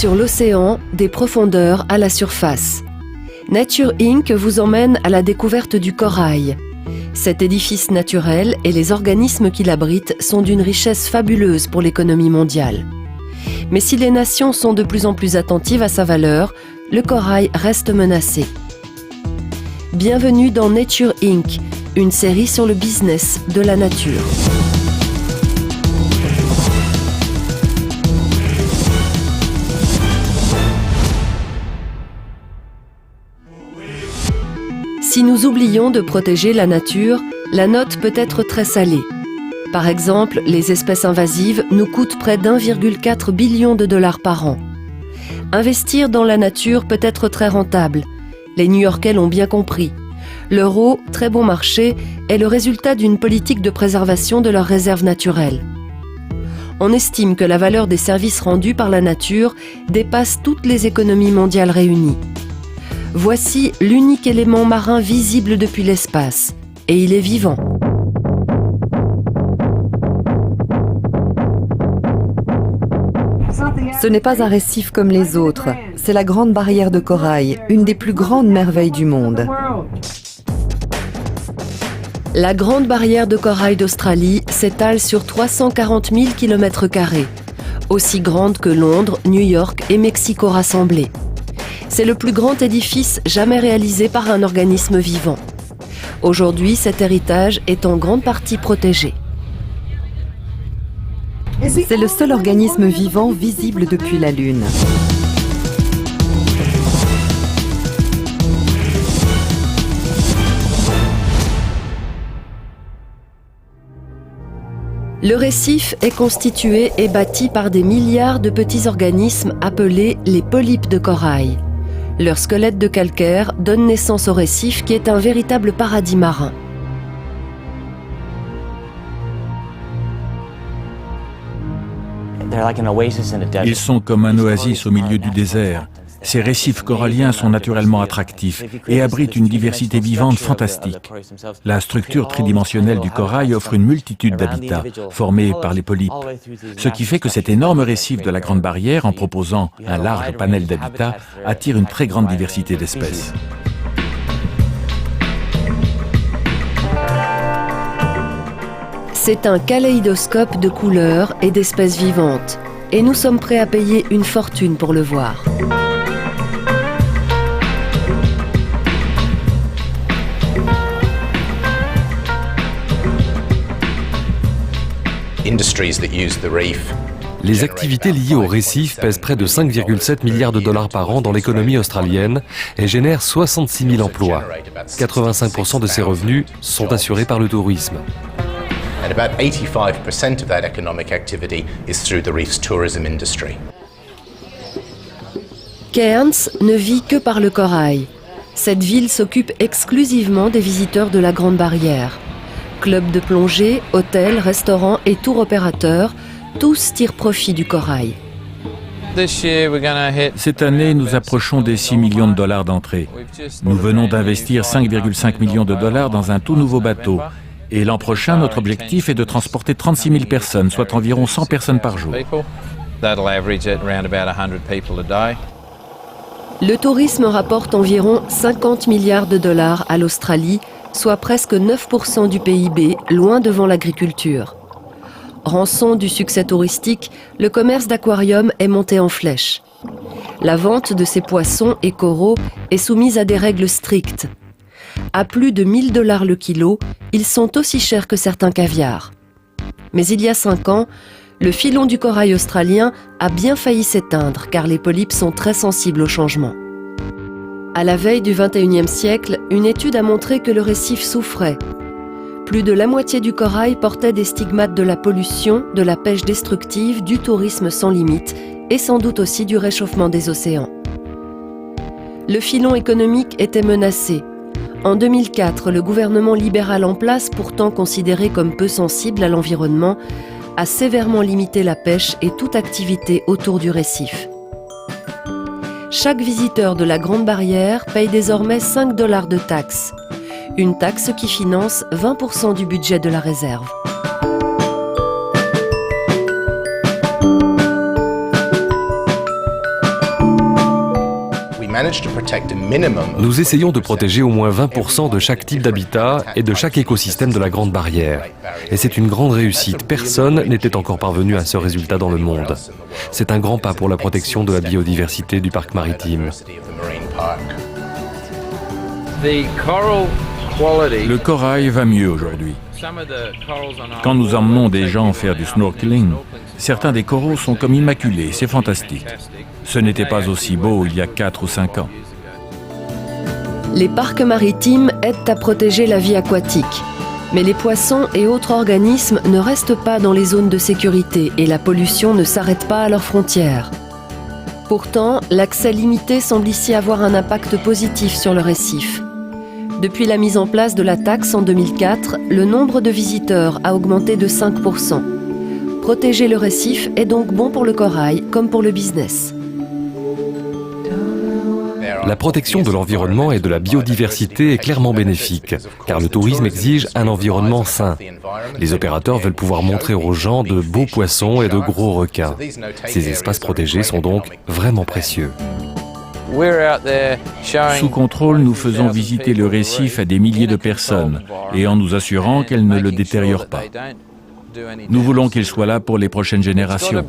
sur l'océan, des profondeurs à la surface. Nature Inc. vous emmène à la découverte du corail. Cet édifice naturel et les organismes qui l'abritent sont d'une richesse fabuleuse pour l'économie mondiale. Mais si les nations sont de plus en plus attentives à sa valeur, le corail reste menacé. Bienvenue dans Nature Inc., une série sur le business de la nature. Si nous oublions de protéger la nature, la note peut être très salée. Par exemple, les espèces invasives nous coûtent près d'1,4 billion de dollars par an. Investir dans la nature peut être très rentable. Les New-Yorkais l'ont bien compris. L'euro, très bon marché, est le résultat d'une politique de préservation de leurs réserves naturelles. On estime que la valeur des services rendus par la nature dépasse toutes les économies mondiales réunies. Voici l'unique élément marin visible depuis l'espace, et il est vivant. Ce n'est pas un récif comme les autres, c'est la Grande Barrière de Corail, une des plus grandes merveilles du monde. La Grande Barrière de Corail d'Australie s'étale sur 340 000 km², aussi grande que Londres, New York et Mexico rassemblés. C'est le plus grand édifice jamais réalisé par un organisme vivant. Aujourd'hui, cet héritage est en grande partie protégé. C'est le seul organisme vivant visible depuis la Lune. Le récif est constitué et bâti par des milliards de petits organismes appelés les polypes de corail. Leur squelette de calcaire donne naissance au récif qui est un véritable paradis marin. Ils sont comme un oasis au milieu du désert. Ces récifs coralliens sont naturellement attractifs et abritent une diversité vivante fantastique. La structure tridimensionnelle du corail offre une multitude d'habitats formés par les polypes, ce qui fait que cet énorme récif de la Grande Barrière, en proposant un large panel d'habitats, attire une très grande diversité d'espèces. C'est un kaléidoscope de couleurs et d'espèces vivantes, et nous sommes prêts à payer une fortune pour le voir. Les activités liées au récif pèsent près de 5,7 milliards de dollars par an dans l'économie australienne et génèrent 66 000 emplois. 85% de ces revenus sont assurés par le tourisme. Cairns ne vit que par le corail. Cette ville s'occupe exclusivement des visiteurs de la Grande Barrière. Clubs de plongée, hôtels, restaurants et tours opérateurs, tous tirent profit du corail. Cette année, nous approchons des 6 millions de dollars d'entrée. Nous venons d'investir 5,5 millions de dollars dans un tout nouveau bateau. Et l'an prochain, notre objectif est de transporter 36 000 personnes, soit environ 100 personnes par jour. Le tourisme rapporte environ 50 milliards de dollars à l'Australie, soit presque 9% du PIB, loin devant l'agriculture. Rançon du succès touristique, le commerce d'aquarium est monté en flèche. La vente de ces poissons et coraux est soumise à des règles strictes. À plus de 1 000 $ le kilo, ils sont aussi chers que certains caviars. Mais il y a 5 ans, le filon du corail australien a bien failli s'éteindre car les polypes sont très sensibles au changement. À la veille du XXIe siècle, une étude a montré que le récif souffrait. Plus de la moitié du corail portait des stigmates de la pollution, de la pêche destructive, du tourisme sans limite et sans doute aussi du réchauffement des océans. Le filon économique était menacé. En 2004, le gouvernement libéral en place, pourtant considéré comme peu sensible à l'environnement, a sévèrement limité la pêche et toute activité autour du récif. Chaque visiteur de la Grande Barrière paye désormais 5 $ de taxes. Une taxe qui finance 20% du budget de la réserve. Nous essayons de protéger au moins 20% de chaque type d'habitat et de chaque écosystème de la Grande Barrière. Et c'est une grande réussite. Personne n'était encore parvenu à ce résultat dans le monde. C'est un grand pas pour la protection de la biodiversité du parc maritime. Le corail va mieux aujourd'hui. Quand nous emmenons des gens faire du snorkeling, certains des coraux sont comme immaculés, c'est fantastique. Ce n'était pas aussi beau il y a 4 ou 5 ans. Les parcs maritimes aident à protéger la vie aquatique. Mais les poissons et autres organismes ne restent pas dans les zones de sécurité et la pollution ne s'arrête pas à leurs frontières. Pourtant, l'accès limité semble ici avoir un impact positif sur le récif. Depuis la mise en place de la taxe en 2004, le nombre de visiteurs a augmenté de 5%. Protéger le récif est donc bon pour le corail comme pour le business. La protection de l'environnement et de la biodiversité est clairement bénéfique, car le tourisme exige un environnement sain. Les opérateurs veulent pouvoir montrer aux gens de beaux poissons et de gros requins. Ces espaces protégés sont donc vraiment précieux. Sous contrôle, nous faisons visiter le récif à des milliers de personnes et en nous assurant qu'elles ne le détériorent pas. Nous voulons qu'il soit là pour les prochaines générations.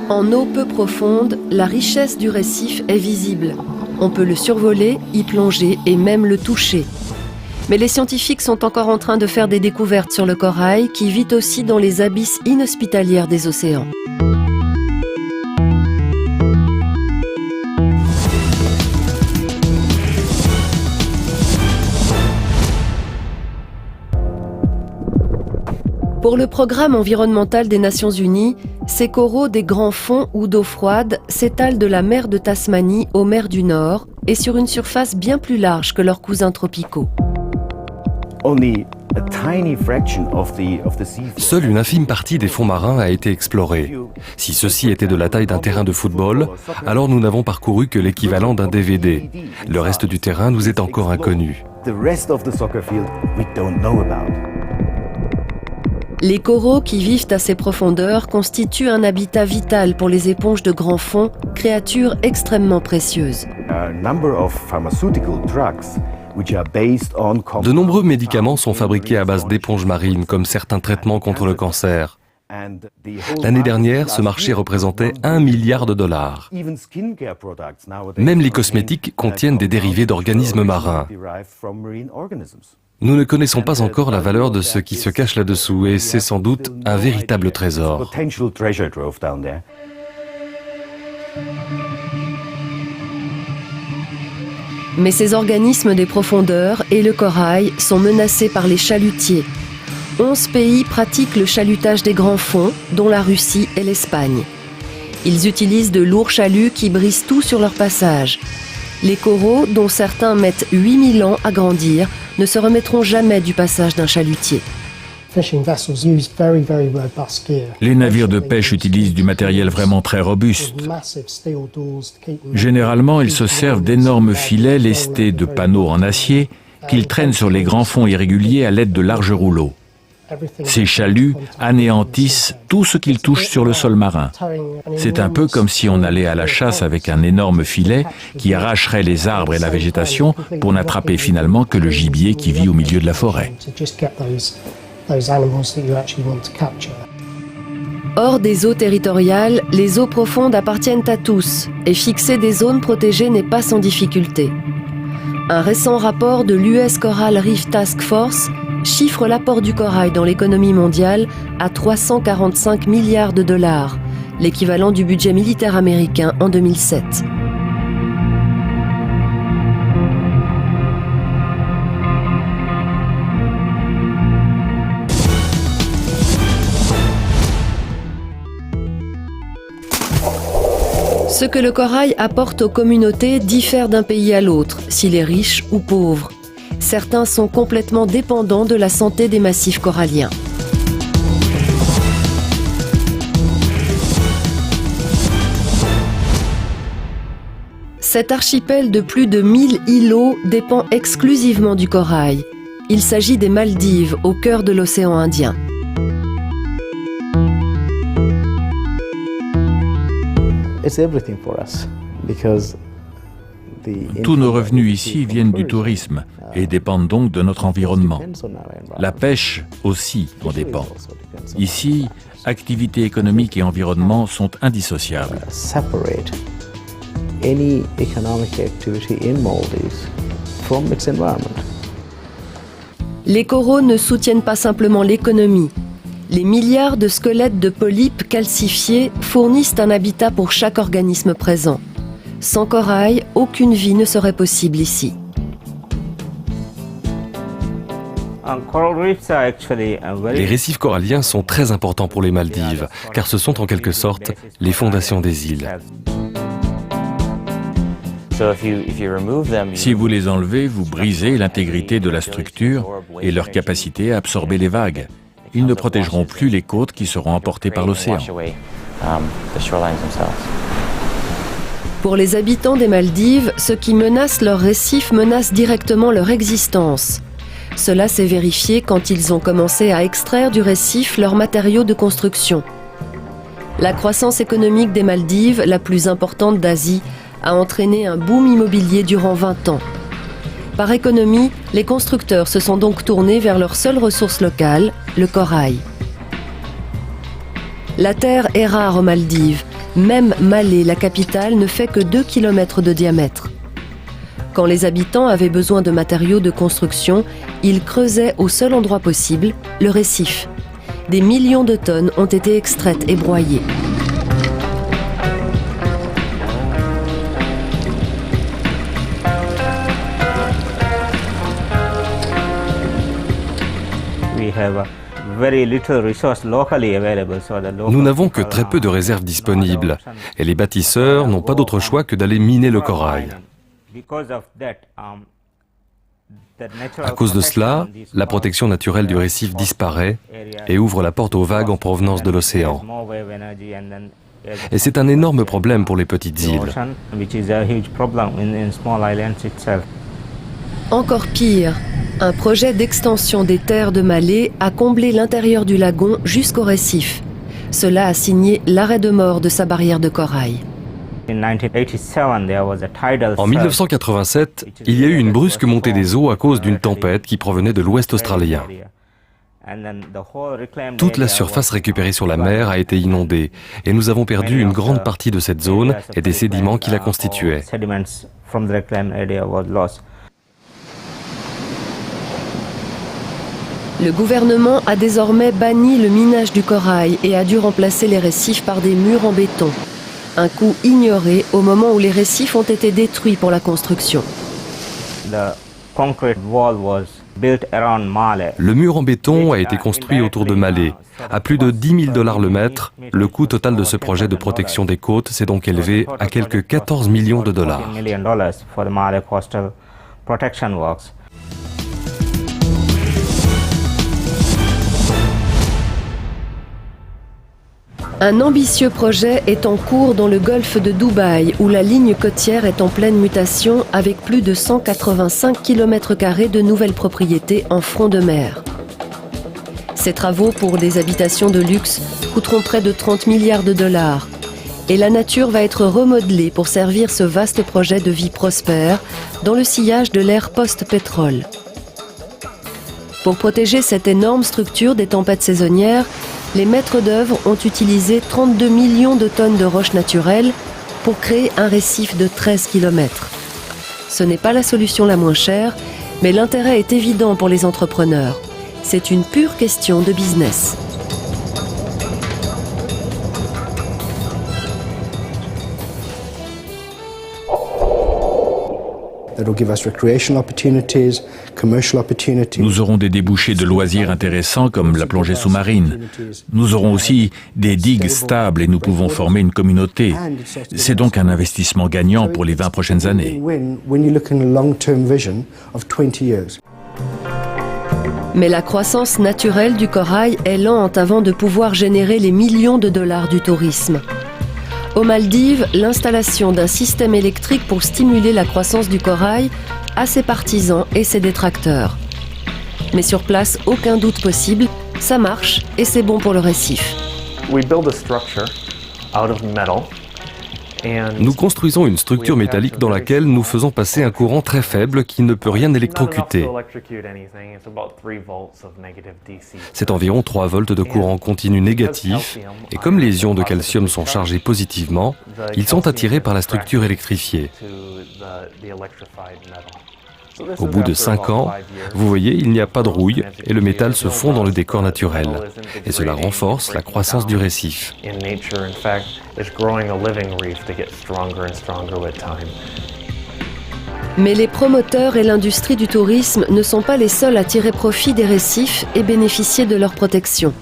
En eau peu profonde, la richesse du récif est visible. On peut le survoler, y plonger et même le toucher. Mais les scientifiques sont encore en train de faire des découvertes sur le corail qui vit aussi dans les abysses inhospitalières des océans. Pour le programme environnemental des Nations Unies, ces coraux des grands fonds ou d'eau froide s'étalent de la mer de Tasmanie aux mers du Nord et sur une surface bien plus large que leurs cousins tropicaux. Seule une infime partie des fonds marins a été explorée. Si ceux-ci étaient de la taille d'un terrain de football, alors nous n'avons parcouru que l'équivalent d'un DVD. Le reste du terrain nous est encore inconnu. Les coraux qui vivent à ces profondeurs constituent un habitat vital pour les éponges de grands fonds, créatures extrêmement précieuses. De nombreux médicaments sont fabriqués à base d'éponges marines, comme certains traitements contre le cancer. L'année dernière, ce marché représentait $1 milliard. Même les cosmétiques contiennent des dérivés d'organismes marins. Nous ne connaissons pas encore la valeur de ce qui se cache là-dessous et c'est sans doute un véritable trésor. Mais ces organismes des profondeurs et le corail sont menacés par les chalutiers. 11 pays pratiquent le chalutage des grands fonds, dont la Russie et l'Espagne. Ils utilisent de lourds chaluts qui brisent tout sur leur passage. Les coraux, dont certains mettent 8000 ans à grandir, ne se remettront jamais du passage d'un chalutier. Les navires de pêche utilisent du matériel vraiment très robuste. Généralement, ils se servent d'énormes filets lestés de panneaux en acier qu'ils traînent sur les grands fonds irréguliers à l'aide de larges rouleaux. Ces chaluts anéantissent tout ce qu'ils touchent sur le sol marin. C'est un peu comme si on allait à la chasse avec un énorme filet qui arracherait les arbres et la végétation pour n'attraper finalement que le gibier qui vit au milieu de la forêt. Hors des eaux territoriales, les eaux profondes appartiennent à tous et fixer des zones protégées n'est pas sans difficulté. Un récent rapport de l'US Coral Reef Task Force chiffre l'apport du corail dans l'économie mondiale à $345 milliards, l'équivalent du budget militaire américain en 2007. Ce que le corail apporte aux communautés diffère d'un pays à l'autre, s'il est riche ou pauvre. Certains sont complètement dépendants de la santé des massifs coralliens. Cet archipel de plus de 1000 îlots dépend exclusivement du corail. Il s'agit des Maldives, au cœur de l'océan Indien. Tous nos revenus ici viennent du tourisme et dépendent donc de notre environnement. La pêche aussi en dépend. Ici, activité économique et environnement sont indissociables. Les coraux ne soutiennent pas simplement l'économie. Les milliards de squelettes de polypes calcifiés fournissent un habitat pour chaque organisme présent. Sans corail, aucune vie ne serait possible ici. Les récifs coralliens sont très importants pour les Maldives, car ce sont en quelque sorte les fondations des îles. Si vous les enlevez, vous brisez l'intégrité de la structure et leur capacité à absorber les vagues. Ils ne protégeront plus les côtes qui seront emportées par l'océan. Pour les habitants des Maldives, ce qui menace leurs récifs menace directement leur existence. Cela s'est vérifié quand ils ont commencé à extraire du récif leurs matériaux de construction. La croissance économique des Maldives, la plus importante d'Asie, a entraîné un boom immobilier durant 20 ans. Par économie, les constructeurs se sont donc tournés vers leur seule ressource locale, le corail. La terre est rare aux Maldives. Même Malé, la capitale, ne fait que 2 km de diamètre. Quand les habitants avaient besoin de matériaux de construction, ils creusaient au seul endroit possible, le récif. Des millions de tonnes ont été extraites et broyées. Nous n'avons que très peu de réserves disponibles et les bâtisseurs n'ont pas d'autre choix que d'aller miner le corail. À cause de cela, la protection naturelle du récif disparaît et ouvre la porte aux vagues en provenance de l'océan. Et c'est un énorme problème pour les petites îles. Encore pire, un projet d'extension des terres de Malé a comblé l'intérieur du lagon jusqu'au récif. Cela a signé l'arrêt de mort de sa barrière de corail. En 1987, il y a eu une brusque montée des eaux à cause d'une tempête qui provenait de l'ouest australien. Toute la surface récupérée sur la mer a été inondée et nous avons perdu une grande partie de cette zone et des sédiments qui la constituaient. Le gouvernement a désormais banni le minage du corail et a dû remplacer les récifs par des murs en béton. Un coût ignoré au moment où les récifs ont été détruits pour la construction. Le mur en béton a été construit autour de Malé. À plus de 10 000 $ le mètre, le coût total de ce projet de protection des côtes s'est donc élevé à quelques 14 millions de dollars. Un ambitieux projet est en cours dans le golfe de Dubaï, où la ligne côtière est en pleine mutation avec plus de 185 km² de nouvelles propriétés en front de mer. Ces travaux pour des habitations de luxe coûteront près de 30 milliards de dollars. Et la nature va être remodelée pour servir ce vaste projet de vie prospère dans le sillage de l'ère post-pétrole. Pour protéger cette énorme structure des tempêtes saisonnières, les maîtres d'œuvre ont utilisé 32 millions de tonnes de roches naturelles pour créer un récif de 13 km. Ce n'est pas la solution la moins chère, mais l'intérêt est évident pour les entrepreneurs. C'est une pure question de business. Nous aurons des débouchés de loisirs intéressants comme la plongée sous-marine. Nous aurons aussi des digues stables et nous pouvons former une communauté. C'est donc un investissement gagnant pour les 20 prochaines années. Mais la croissance naturelle du corail est lente avant de pouvoir générer les millions de dollars du tourisme. Aux Maldives, l'installation d'un système électrique pour stimuler la croissance du corail a ses partisans et ses détracteurs. Mais sur place, aucun doute possible, ça marche et c'est bon pour le récif. We build a structure out of metal Nous construisons une structure métallique dans laquelle nous faisons passer un courant très faible qui ne peut rien électrocuter. C'est environ 3 volts de courant continu négatif, et comme les ions de calcium sont chargés positivement, ils sont attirés par la structure électrifiée. Au bout de 5 ans, vous voyez, il n'y a pas de rouille et le métal se fond dans le décor naturel. Et cela renforce la croissance du récif. Mais les promoteurs et l'industrie du tourisme ne sont pas les seuls à tirer profit des récifs et bénéficier de leur protection.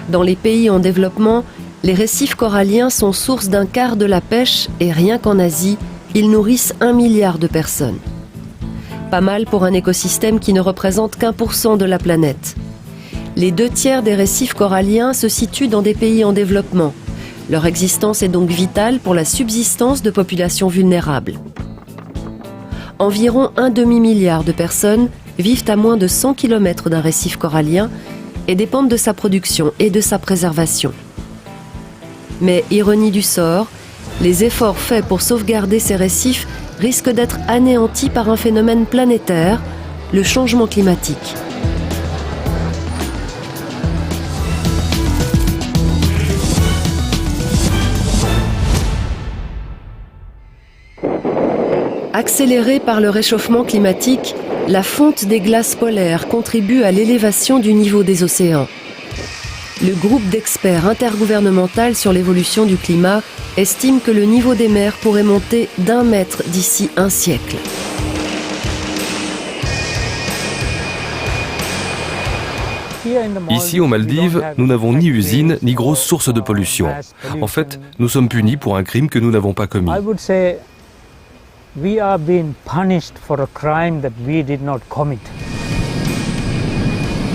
Dans les pays en développement, les récifs coralliens sont source d'un quart de la pêche et rien qu'en Asie, ils nourrissent 1 milliard de personnes. Pas mal pour un écosystème qui ne représente qu'1% de la planète. Les 2 tiers des récifs coralliens se situent dans des pays en développement. Leur existence est donc vitale pour la subsistance de populations vulnérables. Environ 1 demi-milliard de personnes vivent à moins de 100 km d'un récif corallien et dépendent de sa production et de sa préservation. Mais ironie du sort, les efforts faits pour sauvegarder ces récifs risquent d'être anéantis par un phénomène planétaire, le changement climatique. Accélérée par le réchauffement climatique, la fonte des glaces polaires contribue à l'élévation du niveau des océans. Le groupe d'experts intergouvernemental sur l'évolution du climat estime que le niveau des mers pourrait monter d'1 mètre d'ici un siècle. Ici, aux Maldives, nous n'avons ni usine ni grosse source de pollution. En fait, nous sommes punis pour un crime que nous n'avons pas commis.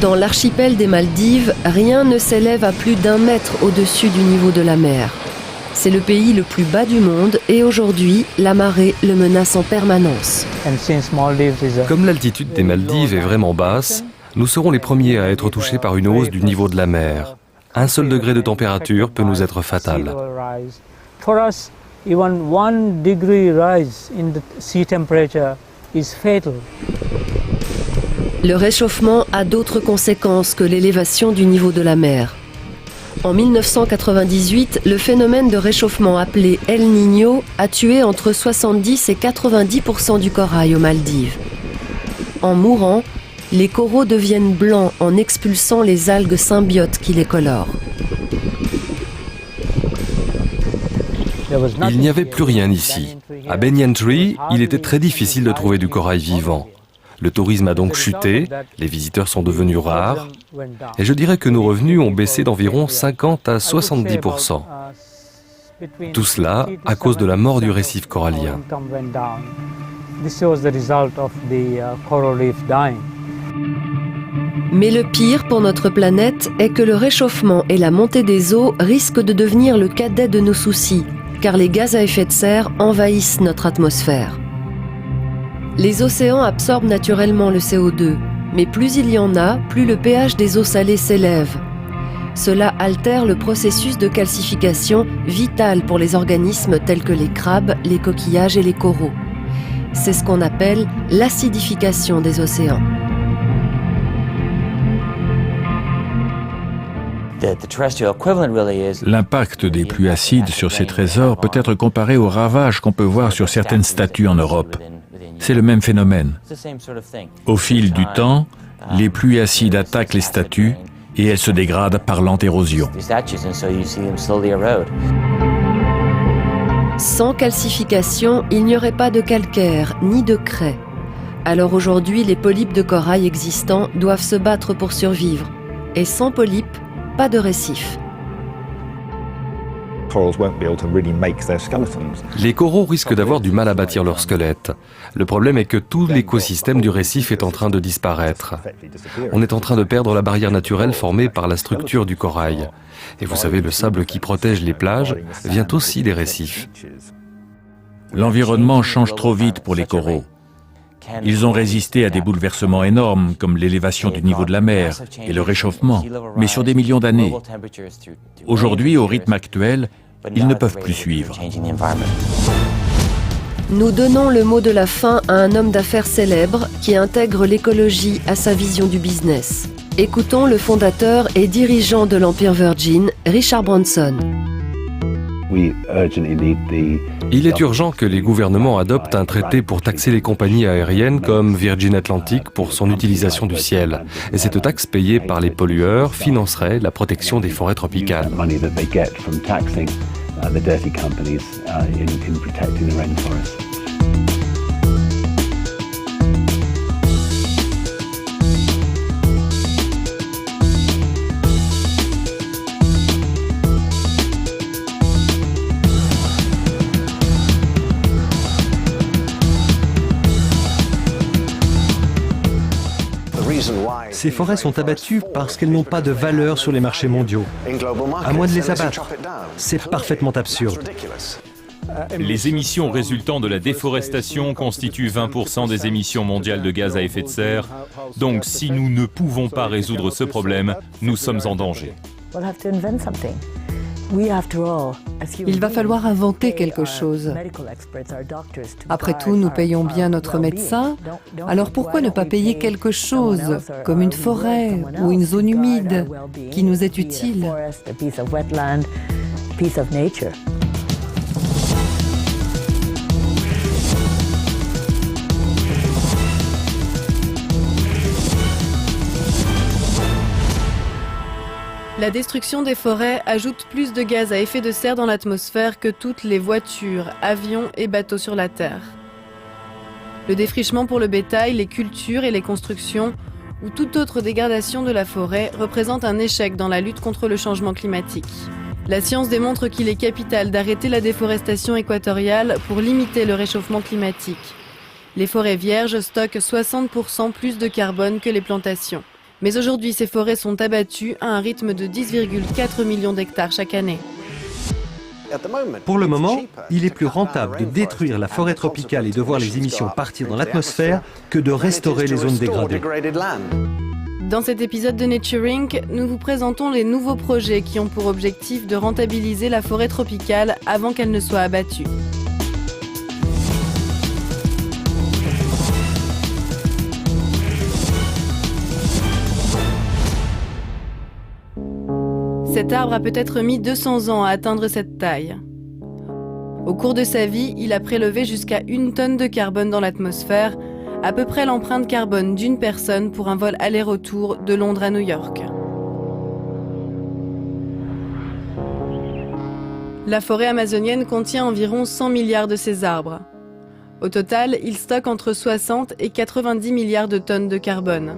Dans l'archipel des Maldives, rien ne s'élève à plus d'1 mètre au-dessus du niveau de la mer. C'est le pays le plus bas du monde et aujourd'hui, la marée le menace en permanence. Comme l'altitude des Maldives est vraiment basse, nous serons les premiers à être touchés par une hausse du niveau de la mer. 1 seul degré de température peut nous être fatal. Even 1 degree rise in the sea temperature is fatal. Le réchauffement a d'autres conséquences que l'élévation du niveau de la mer. En 1998, le phénomène de réchauffement appelé El Niño a tué entre 70 et 90% du corail aux Maldives. En mourant, les coraux deviennent blancs en expulsant les algues symbiotes qui les colorent. Il n'y avait plus rien ici. À Banyan Tree, il était très difficile de trouver du corail vivant. Le tourisme a donc chuté, les visiteurs sont devenus rares, et je dirais que nos revenus ont baissé d'environ 50 à 70%. Tout cela à cause de la mort du récif corallien. Mais le pire pour notre planète est que le réchauffement et la montée des eaux risquent de devenir le cadet de nos soucis, car les gaz à effet de serre envahissent notre atmosphère. Les océans absorbent naturellement le CO2, mais plus il y en a, plus le pH des eaux salées s'élève. Cela altère le processus de calcification vital pour les organismes tels que les crabes, les coquillages et les coraux. C'est ce qu'on appelle l'acidification des océans. L'impact des pluies acides sur ces trésors peut être comparé aux ravages qu'on peut voir sur certaines statues en Europe. C'est le même phénomène. Au fil du temps, les pluies acides attaquent les statues et elles se dégradent par lente érosion. Sans calcification, il n'y aurait pas de calcaire ni de craie. Alors aujourd'hui, les polypes de corail existants doivent se battre pour survivre. Et sans polypes, pas de récif. Les coraux risquent d'avoir du mal à bâtir leur squelette. Le problème est que tout l'écosystème du récif est en train de disparaître. On est en train de perdre la barrière naturelle formée par la structure du corail. Et vous savez, le sable qui protège les plages vient aussi des récifs. L'environnement change trop vite pour les coraux. Ils ont résisté à des bouleversements énormes comme l'élévation du niveau de la mer et le réchauffement, mais sur des millions d'années. Aujourd'hui, au rythme actuel, Ils ne peuvent plus suivre. Nous donnons le mot de la fin à un homme d'affaires célèbre qui intègre l'écologie à sa vision du business. Écoutons le fondateur et dirigeant de l'Empire Virgin, Richard Branson. Il est urgent que les gouvernements adoptent un traité pour taxer les compagnies aériennes comme Virgin Atlantic pour son utilisation du ciel. Et cette taxe payée par les pollueurs financerait la protection des forêts tropicales. Ces forêts sont abattues parce qu'elles n'ont pas de valeur sur les marchés mondiaux, à moins de les abattre. C'est parfaitement absurde. Les émissions résultant de la déforestation constituent 20% des émissions mondiales de gaz à effet de serre. Donc si nous ne pouvons pas résoudre ce problème, nous sommes en danger. Il va falloir inventer quelque chose. Après tout, nous payons bien notre médecin. Alors pourquoi ne pas payer quelque chose, comme une forêt ou une zone humide, qui nous est utile ? La destruction des forêts ajoute plus de gaz à effet de serre dans l'atmosphère que toutes les voitures, avions et bateaux sur la Terre. Le défrichement pour le bétail, les cultures et les constructions, ou toute autre dégradation de la forêt, représente un échec dans la lutte contre le changement climatique. La science démontre qu'il est capital d'arrêter la déforestation équatoriale pour limiter le réchauffement climatique. Les forêts vierges stockent 60% plus de carbone que les plantations. Mais aujourd'hui, ces forêts sont abattues à un rythme de 10,4 millions d'hectares chaque année. Pour le moment, il est plus rentable de détruire la forêt tropicale et de voir les émissions partir dans l'atmosphère que de restaurer les zones dégradées. Dans cet épisode de Nature Inc., nous vous présentons les nouveaux projets qui ont pour objectif de rentabiliser la forêt tropicale avant qu'elle ne soit abattue. Cet arbre a peut-être mis 200 ans à atteindre cette taille. Au cours de sa vie, il a prélevé jusqu'à 1 tonne de carbone dans l'atmosphère, à peu près l'empreinte carbone d'une personne pour un vol aller-retour de Londres à New York. La forêt amazonienne contient environ 100 milliards de ces arbres. Au total, il stocke entre 60 et 90 milliards de tonnes de carbone.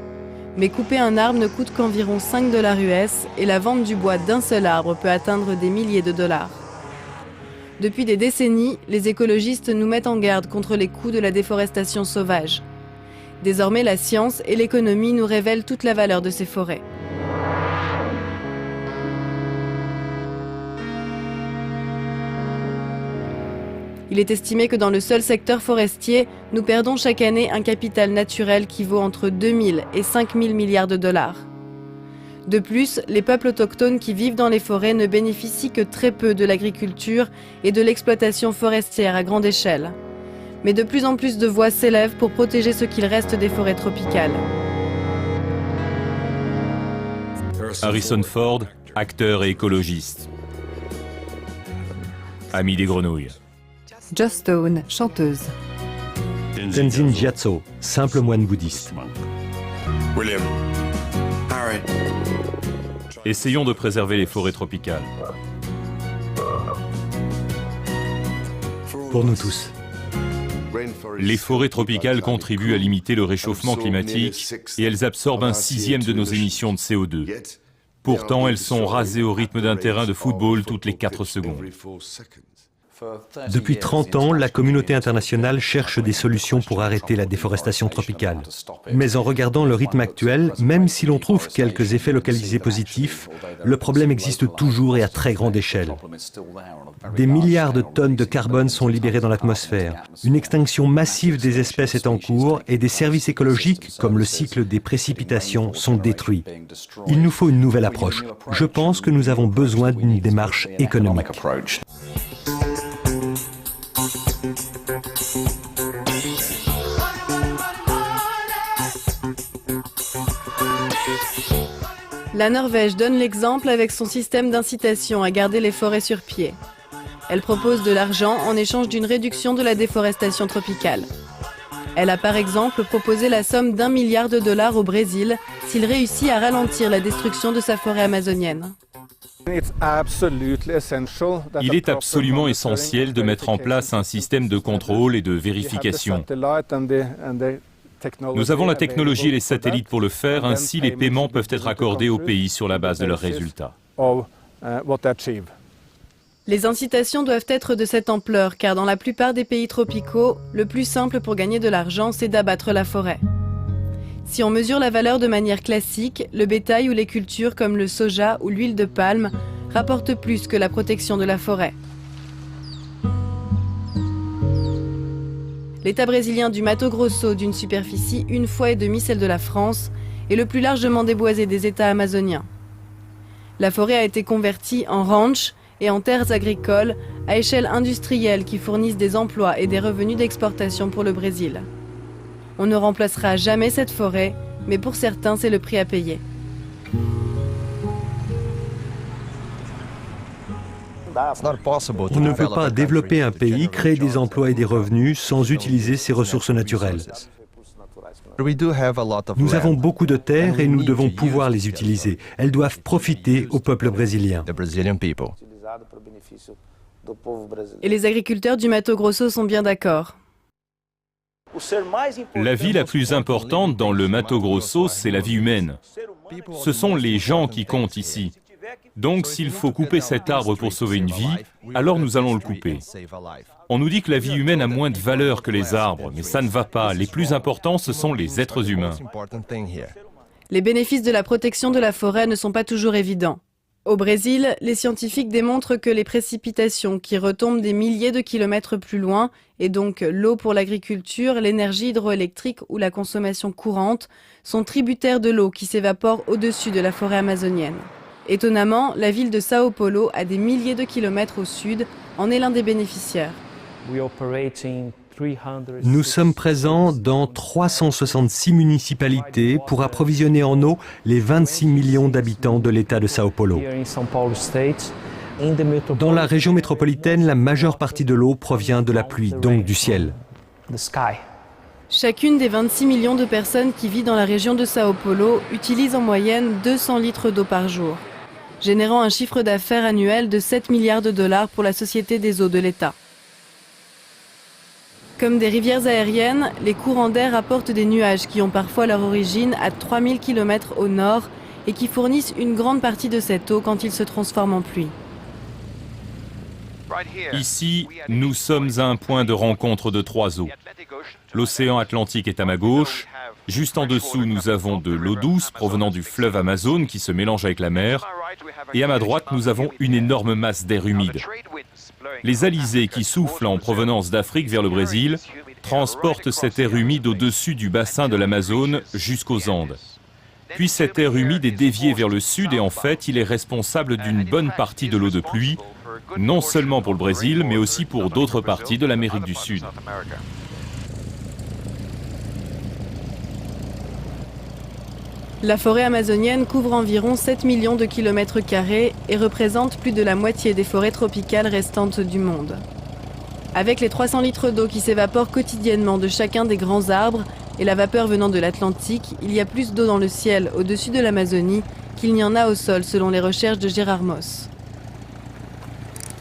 Mais couper un arbre ne coûte qu'environ 5 $ US et la vente du bois d'un seul arbre peut atteindre des milliers de dollars. Depuis des décennies, les écologistes nous mettent en garde contre les coûts de la déforestation sauvage. Désormais, la science et l'économie nous révèlent toute la valeur de ces forêts. Il est estimé que dans le seul secteur forestier, nous perdons chaque année un capital naturel qui vaut entre 2 000 et 5 000 milliards de dollars. De plus, les peuples autochtones qui vivent dans les forêts ne bénéficient que très peu de l'agriculture et de l'exploitation forestière à grande échelle. Mais de plus en plus de voix s'élèvent pour protéger ce qu'il reste des forêts tropicales. Harrison Ford, acteur et écologiste. Ami des grenouilles. Joss Stone, chanteuse. Tenzin Gyatso, simple moine bouddhiste. William, Harry. Essayons de préserver les forêts tropicales. Pour nous tous. Les forêts tropicales contribuent à limiter le réchauffement climatique et elles absorbent 1/6 de nos émissions de CO2. Pourtant, elles sont rasées au rythme d'un terrain de football toutes les 4 secondes. Depuis 30 ans, la communauté internationale cherche des solutions pour arrêter la déforestation tropicale. Mais en regardant le rythme actuel, même si l'on trouve quelques effets localisés positifs, le problème existe toujours et à très grande échelle. Des milliards de tonnes de carbone sont libérées dans l'atmosphère. Une extinction massive des espèces est en cours et des services écologiques, comme le cycle des précipitations, sont détruits. Il nous faut une nouvelle approche. Je pense que nous avons besoin d'une démarche économique. La Norvège donne l'exemple avec son système d'incitation à garder les forêts sur pied. Elle propose de l'argent en échange d'une réduction de la déforestation tropicale. Elle a par exemple proposé la somme d'1 milliard de dollars au Brésil s'il réussit à ralentir la destruction de sa forêt amazonienne. Il est absolument essentiel de mettre en place un système de contrôle et de vérification. Nous avons la technologie et les satellites pour le faire, ainsi les paiements peuvent être accordés aux pays sur la base de leurs résultats. Les incitations doivent être de cette ampleur, car dans la plupart des pays tropicaux, le plus simple pour gagner de l'argent, c'est d'abattre la forêt. Si on mesure la valeur de manière classique, le bétail ou les cultures comme le soja ou l'huile de palme rapportent plus que la protection de la forêt. L'État brésilien du Mato Grosso, d'une superficie 1,5 fois celle de la France, est le plus largement déboisé des États amazoniens. La forêt a été convertie en ranch et en terres agricoles à échelle industrielle qui fournissent des emplois et des revenus d'exportation pour le Brésil. On ne remplacera jamais cette forêt, mais pour certains, c'est le prix à payer. On ne peut pas développer un pays, créer des emplois et des revenus sans utiliser ses ressources naturelles. Nous avons beaucoup de terres et nous devons pouvoir les utiliser. Elles doivent profiter au peuple brésilien. Et les agriculteurs du Mato Grosso sont bien d'accord. La vie la plus importante dans le Mato Grosso, c'est la vie humaine. Ce sont les gens qui comptent ici. Donc s'il faut couper cet arbre pour sauver une vie, alors nous allons le couper. On nous dit que la vie humaine a moins de valeur que les arbres, mais ça ne va pas. Les plus importants, ce sont les êtres humains. Les bénéfices de la protection de la forêt ne sont pas toujours évidents. Au Brésil, les scientifiques démontrent que les précipitations qui retombent des milliers de kilomètres plus loin, et donc l'eau pour l'agriculture, l'énergie hydroélectrique ou la consommation courante, sont tributaires de l'eau qui s'évapore au-dessus de la forêt amazonienne. Étonnamment, la ville de Sao Paulo, à des milliers de kilomètres au sud, en est l'un des bénéficiaires. Nous sommes présents dans 366 municipalités pour approvisionner en eau les 26 millions d'habitants de l'État de Sao Paulo. Dans la région métropolitaine, la majeure partie de l'eau provient de la pluie, donc du ciel. Chacune des 26 millions de personnes qui vivent dans la région de Sao Paulo utilise en moyenne 200 litres d'eau par jour, générant un chiffre d'affaires annuel de 7 milliards de dollars pour la Société des eaux de l'État. Comme des rivières aériennes, les courants d'air apportent des nuages qui ont parfois leur origine à 3000 km au nord et qui fournissent une grande partie de cette eau quand ils se transforment en pluie. Ici, nous sommes à un point de rencontre de trois eaux. L'océan Atlantique est à ma gauche. Juste en dessous, nous avons de l'eau douce provenant du fleuve Amazone qui se mélange avec la mer. Et à ma droite, nous avons une énorme masse d'air humide. Les alizés qui soufflent en provenance d'Afrique vers le Brésil transportent cet air humide au-dessus du bassin de l'Amazone jusqu'aux Andes. Puis cet air humide est dévié vers le sud et en fait, il est responsable d'une bonne partie de l'eau de pluie, non seulement pour le Brésil, mais aussi pour d'autres parties de l'Amérique du Sud. La forêt amazonienne couvre environ 7 millions de kilomètres carrés et représente plus de la moitié des forêts tropicales restantes du monde. Avec les 300 litres d'eau qui s'évaporent quotidiennement de chacun des grands arbres et la vapeur venant de l'Atlantique, il y a plus d'eau dans le ciel au-dessus de l'Amazonie qu'il n'y en a au sol selon les recherches de Gérard Moss.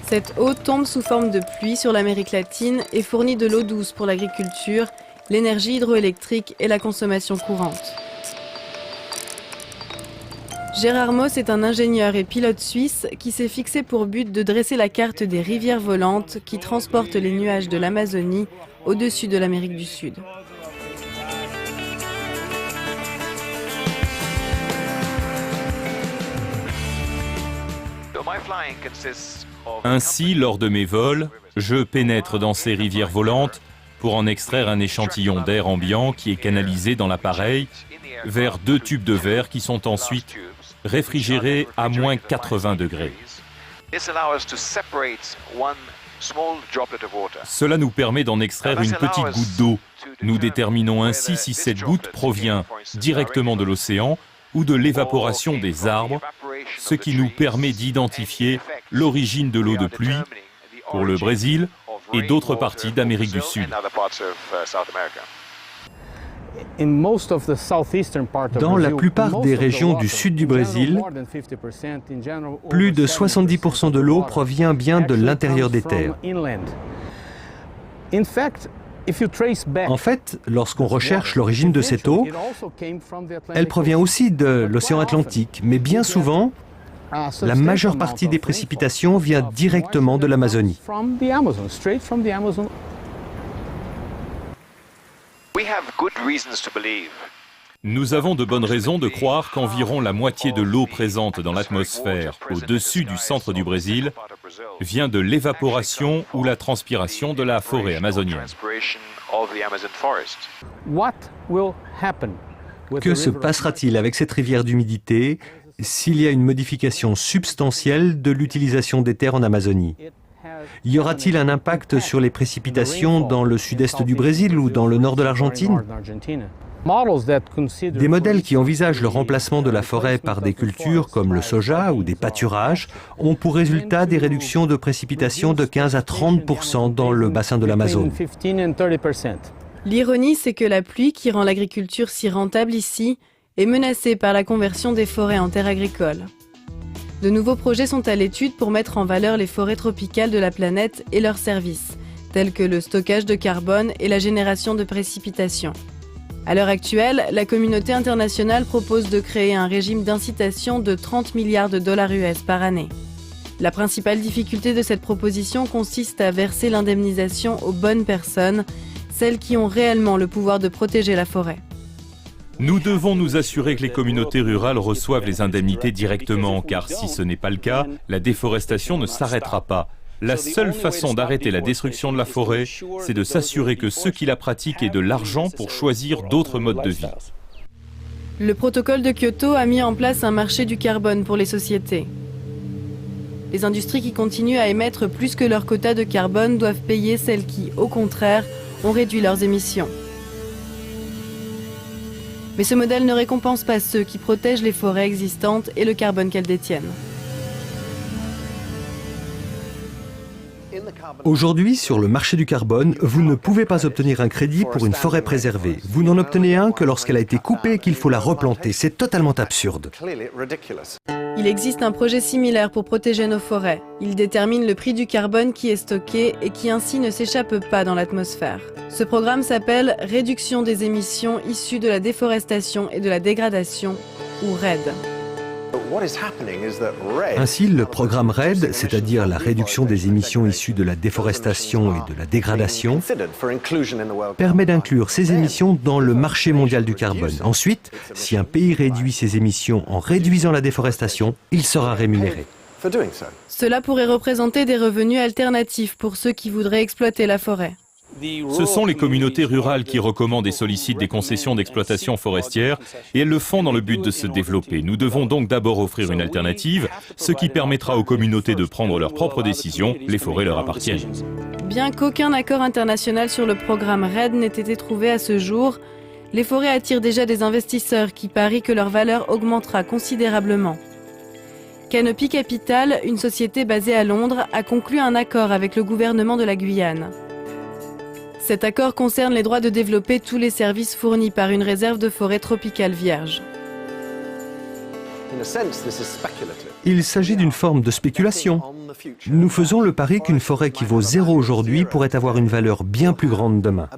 Cette eau tombe sous forme de pluie sur l'Amérique latine et fournit de l'eau douce pour l'agriculture, l'énergie hydroélectrique et la consommation courante. Gérard Moss est un ingénieur et pilote suisse qui s'est fixé pour but de dresser la carte des rivières volantes qui transportent les nuages de l'Amazonie au-dessus de l'Amérique du Sud. Ainsi, lors de mes vols, je pénètre dans ces rivières volantes pour en extraire un échantillon d'air ambiant qui est canalisé dans l'appareil vers 2 tubes de verre qui sont ensuite réfrigérés à moins 80 degrés. Cela nous permet d'en extraire une petite goutte d'eau. Nous déterminons ainsi si cette goutte provient directement de l'océan ou de l'évaporation des arbres, ce qui nous permet d'identifier l'origine de l'eau de pluie pour le Brésil et d'autres parties d'Amérique du Sud. Dans la plupart des régions du sud du Brésil, plus de 70% de l'eau provient bien de l'intérieur des terres. En fait, lorsqu'on recherche l'origine de cette eau, elle provient aussi de l'océan Atlantique, mais bien souvent, la majeure partie des précipitations vient directement de l'Amazonie. Nous avons de bonnes raisons de croire qu'environ la moitié de l'eau présente dans l'atmosphère au-dessus du centre du Brésil vient de l'évaporation ou la transpiration de la forêt amazonienne. Que se passera-t-il avec cette rivière d'humidité s'il y a une modification substantielle de l'utilisation des terres en Amazonie? Y aura-t-il un impact sur les précipitations dans le sud-est du Brésil ou dans le nord de l'Argentine? Des modèles qui envisagent le remplacement de la forêt par des cultures comme le soja ou des pâturages ont pour résultat des réductions de précipitations de 15 à 30% dans le bassin de l'Amazone. L'ironie, c'est que la pluie qui rend l'agriculture si rentable ici est menacée par la conversion des forêts en terres agricoles. De nouveaux projets sont à l'étude pour mettre en valeur les forêts tropicales de la planète et leurs services, tels que le stockage de carbone et la génération de précipitations. À l'heure actuelle, la communauté internationale propose de créer un régime d'incitation de 30 milliards de dollars US par année. La principale difficulté de cette proposition consiste à verser l'indemnisation aux bonnes personnes, celles qui ont réellement le pouvoir de protéger la forêt. Nous devons nous assurer que les communautés rurales reçoivent les indemnités directement, car si ce n'est pas le cas, la déforestation ne s'arrêtera pas. La seule façon d'arrêter la destruction de la forêt, c'est de s'assurer que ceux qui la pratiquent aient de l'argent pour choisir d'autres modes de vie. Le protocole de Kyoto a mis en place un marché du carbone pour les sociétés. Les industries qui continuent à émettre plus que leur quota de carbone doivent payer celles qui, au contraire, ont réduit leurs émissions. Mais ce modèle ne récompense pas ceux qui protègent les forêts existantes et le carbone qu'elles détiennent. Aujourd'hui, sur le marché du carbone, vous ne pouvez pas obtenir un crédit pour une forêt préservée. Vous n'en obtenez un que lorsqu'elle a été coupée et qu'il faut la replanter. C'est totalement absurde. Il existe un projet similaire pour protéger nos forêts. Il détermine le prix du carbone qui est stocké et qui ainsi ne s'échappe pas dans l'atmosphère. Ce programme s'appelle Réduction des émissions issues de la déforestation et de la dégradation, ou RED. Ainsi, le programme RED, c'est-à-dire la réduction des émissions issues de la déforestation et de la dégradation, permet d'inclure ces émissions dans le marché mondial du carbone. Ensuite, si un pays réduit ses émissions en réduisant la déforestation, il sera rémunéré. Cela pourrait représenter des revenus alternatifs pour ceux qui voudraient exploiter la forêt. Ce sont les communautés rurales qui recommandent et sollicitent des concessions d'exploitation forestière et elles le font dans le but de se développer. Nous devons donc d'abord offrir une alternative, ce qui permettra aux communautés de prendre leurs propres décisions. Les forêts leur appartiennent. Bien qu'aucun accord international sur le programme RED n'ait été trouvé à ce jour, les forêts attirent déjà des investisseurs qui parient que leur valeur augmentera considérablement. Canopy Capital, une société basée à Londres, a conclu un accord avec le gouvernement de la Guyane. Cet accord concerne les droits de développer tous les services fournis par une réserve de forêt tropicale vierge. Il s'agit d'une forme de spéculation. Nous faisons le pari qu'une forêt qui vaut 0 aujourd'hui pourrait avoir une valeur bien plus grande demain.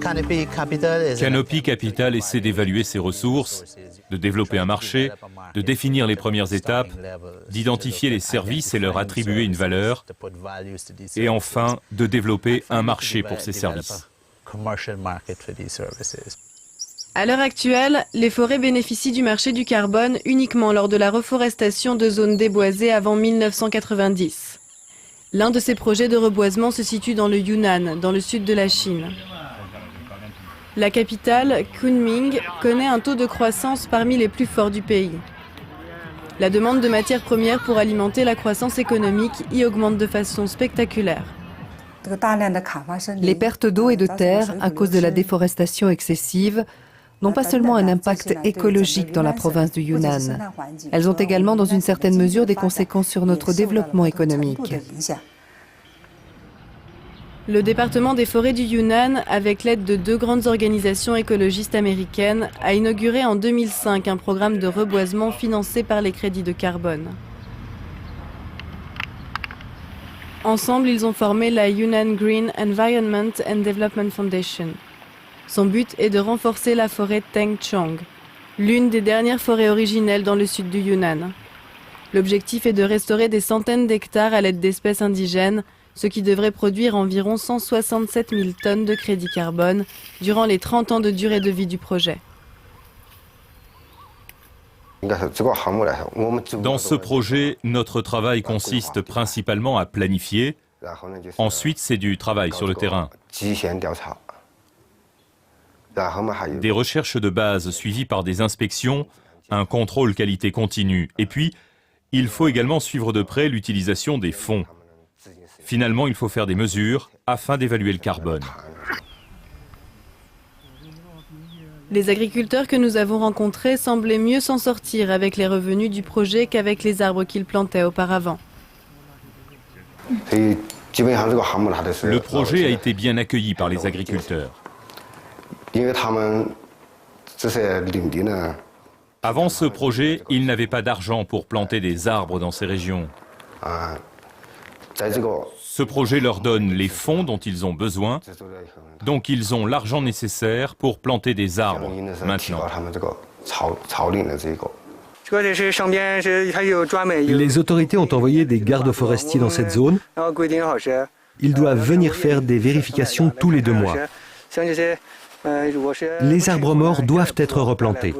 Canopy Capital essaie d'évaluer ses ressources, de développer un marché, de définir les premières étapes, d'identifier les services et leur attribuer une valeur, et enfin de développer un marché pour ces services. À l'heure actuelle, les forêts bénéficient du marché du carbone uniquement lors de la reforestation de zones déboisées avant 1990. L'un de ces projets de reboisement se situe dans le Yunnan, dans le sud de la Chine. La capitale, Kunming, connaît un taux de croissance parmi les plus forts du pays. La demande de matières premières pour alimenter la croissance économique y augmente de façon spectaculaire. Les pertes d'eau et de terre à cause de la déforestation excessive n'ont pas seulement un impact écologique dans la province du Yunnan. Elles ont également, dans une certaine mesure, des conséquences sur notre développement économique. Le département des forêts du Yunnan, avec l'aide de 2 grandes organisations écologistes américaines, a inauguré en 2005 un programme de reboisement financé par les crédits de carbone. Ensemble, ils ont formé la Yunnan Green Environment and Development Foundation. Son but est de renforcer la forêt Tengchong, l'une des dernières forêts originelles dans le sud du Yunnan. L'objectif est de restaurer des centaines d'hectares à l'aide d'espèces indigènes, ce qui devrait produire environ 167 000 tonnes de crédit carbone durant les 30 ans de durée de vie du projet. Dans ce projet, notre travail consiste principalement à planifier. Ensuite, c'est du travail sur le terrain. Des recherches de base suivies par des inspections, un contrôle qualité continu. Et puis, il faut également suivre de près l'utilisation des fonds. Finalement, il faut faire des mesures afin d'évaluer le carbone. Les agriculteurs que nous avons rencontrés semblaient mieux s'en sortir avec les revenus du projet qu'avec les arbres qu'ils plantaient auparavant. Le projet a été bien accueilli par les agriculteurs. Avant ce projet, ils n'avaient pas d'argent pour planter des arbres dans ces régions. Ce projet leur donne les fonds dont ils ont besoin, donc ils ont l'argent nécessaire pour planter des arbres maintenant. Les autorités ont envoyé des gardes forestiers dans cette zone. Ils doivent venir faire des vérifications tous les 2 mois. Les arbres morts doivent être replantés.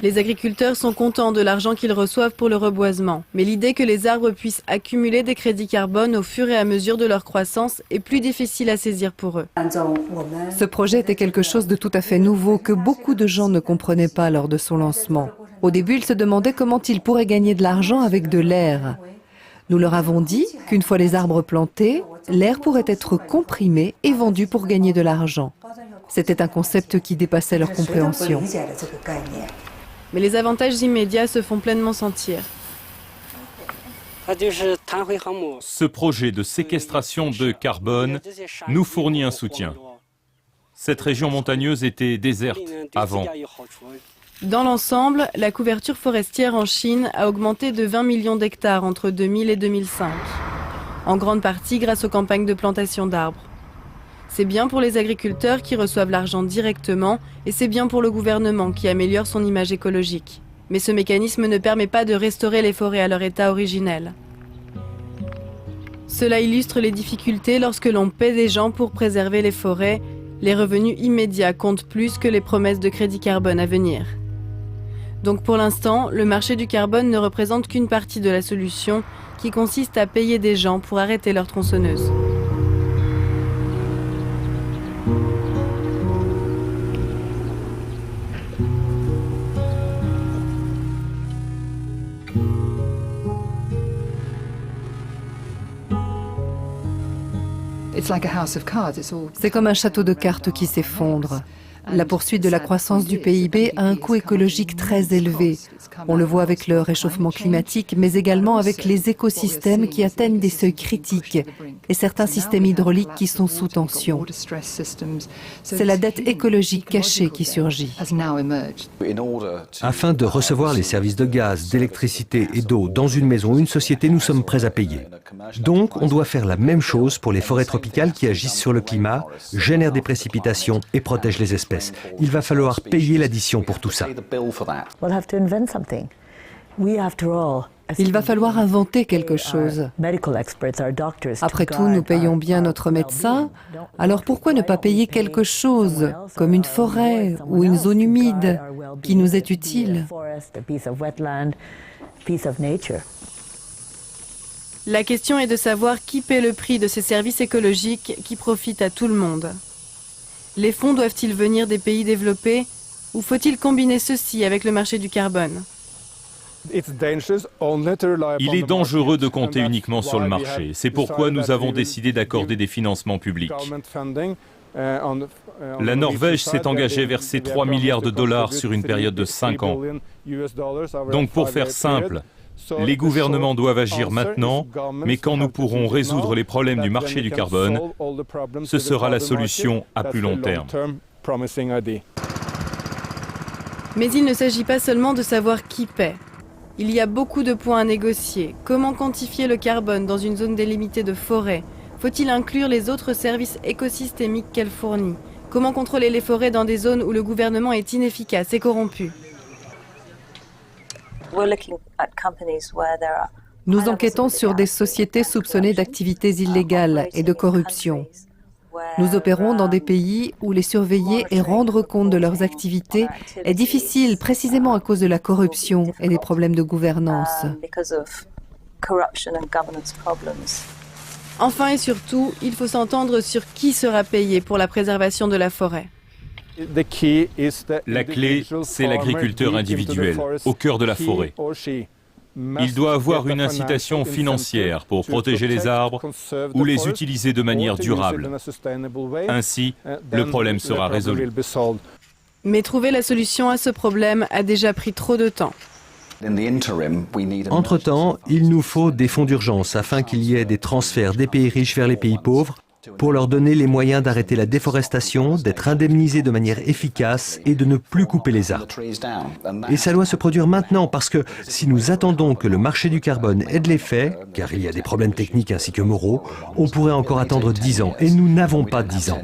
Les agriculteurs sont contents de l'argent qu'ils reçoivent pour le reboisement, mais l'idée que les arbres puissent accumuler des crédits carbone au fur et à mesure de leur croissance est plus difficile à saisir pour eux. Ce projet était quelque chose de tout à fait nouveau que beaucoup de gens ne comprenaient pas lors de son lancement. Au début, ils se demandaient comment ils pourraient gagner de l'argent avec de l'air. Nous leur avons dit qu'une fois les arbres plantés, l'air pourrait être comprimé et vendu pour gagner de l'argent. C'était un concept qui dépassait leur compréhension. Mais les avantages immédiats se font pleinement sentir. Ce projet de séquestration de carbone nous fournit un soutien. Cette région montagneuse était déserte avant. Dans l'ensemble, la couverture forestière en Chine a augmenté de 20 millions d'hectares entre 2000 et 2005, en grande partie grâce aux campagnes de plantation d'arbres. C'est bien pour les agriculteurs qui reçoivent l'argent directement et c'est bien pour le gouvernement qui améliore son image écologique. Mais ce mécanisme ne permet pas de restaurer les forêts à leur état originel. Cela illustre les difficultés lorsque l'on paie des gens pour préserver les forêts. Les revenus immédiats comptent plus que les promesses de crédit carbone à venir. Donc pour l'instant, le marché du carbone ne représente qu'une partie de la solution qui consiste à payer des gens pour arrêter leur tronçonneuse. C'est comme un château de cartes qui s'effondre. La poursuite de la croissance du PIB a un coût écologique très élevé. On le voit avec le réchauffement climatique, mais également avec les écosystèmes qui atteignent des seuils critiques et certains systèmes hydrauliques qui sont sous tension. C'est la dette écologique cachée qui surgit. Afin de recevoir les services de gaz, d'électricité et d'eau dans une maison ou une société, nous sommes prêts à payer. Donc, on doit faire la même chose pour les forêts tropicales qui agissent sur le climat, génèrent des précipitations et protègent les espèces. Il va falloir payer l'addition pour tout ça. Il va falloir inventer quelque chose. Après tout, nous payons bien notre médecin, alors pourquoi ne pas payer quelque chose, comme une forêt ou une zone humide, qui nous est utile? La question est de savoir qui paie le prix de ces services écologiques qui profitent à tout le monde. Les fonds doivent-ils venir des pays développés ou faut-il combiner ceci avec le marché du carbone? Il est dangereux de compter uniquement sur le marché. C'est pourquoi nous avons décidé d'accorder des financements publics. La Norvège s'est engagée à verser 3 milliards de dollars sur une période de 5 ans. Donc pour faire simple, les gouvernements doivent agir maintenant, mais quand nous pourrons résoudre les problèmes du marché du carbone, ce sera la solution à plus long terme. Mais il ne s'agit pas seulement de savoir qui paie. Il y a beaucoup de points à négocier. Comment quantifier le carbone dans une zone délimitée de forêt? Faut-il inclure les autres services écosystémiques qu'elle fournit? Comment contrôler les forêts dans des zones où le gouvernement est inefficace et corrompu? Nous enquêtons sur des sociétés soupçonnées d'activités illégales et de corruption. Nous opérons dans des pays où les surveiller et rendre compte de leurs activités est difficile précisément à cause de la corruption et des problèmes de gouvernance. Enfin et surtout, il faut s'entendre sur qui sera payé pour la préservation de la forêt. La clé, c'est l'agriculteur individuel, au cœur de la forêt. Il doit avoir une incitation financière pour protéger les arbres ou les utiliser de manière durable. Ainsi, le problème sera résolu. Mais trouver la solution à ce problème a déjà pris trop de temps. Entre-temps, il nous faut des fonds d'urgence afin qu'il y ait des transferts des pays riches vers les pays pauvres pour leur donner les moyens d'arrêter la déforestation, d'être indemnisés de manière efficace et de ne plus couper les arbres. Et ça doit se produire maintenant parce que si nous attendons que le marché du carbone ait de l'effet, car il y a des problèmes techniques ainsi que moraux, on pourrait encore attendre 10 ans et nous n'avons pas 10 ans.